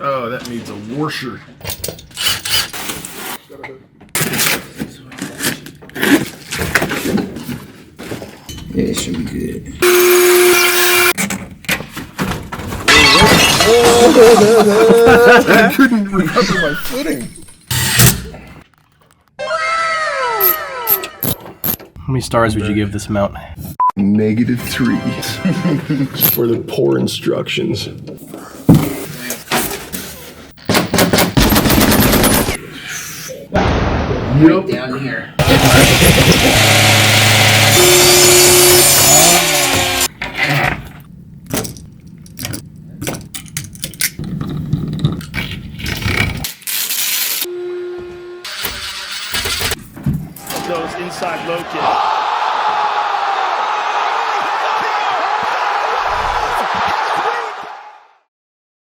Oh, that needs a washer. Yeah, it should be good. I couldn't recover my footing. How many stars would you give this mount? -3 for the poor instructions. Right down here. Those inside low kick.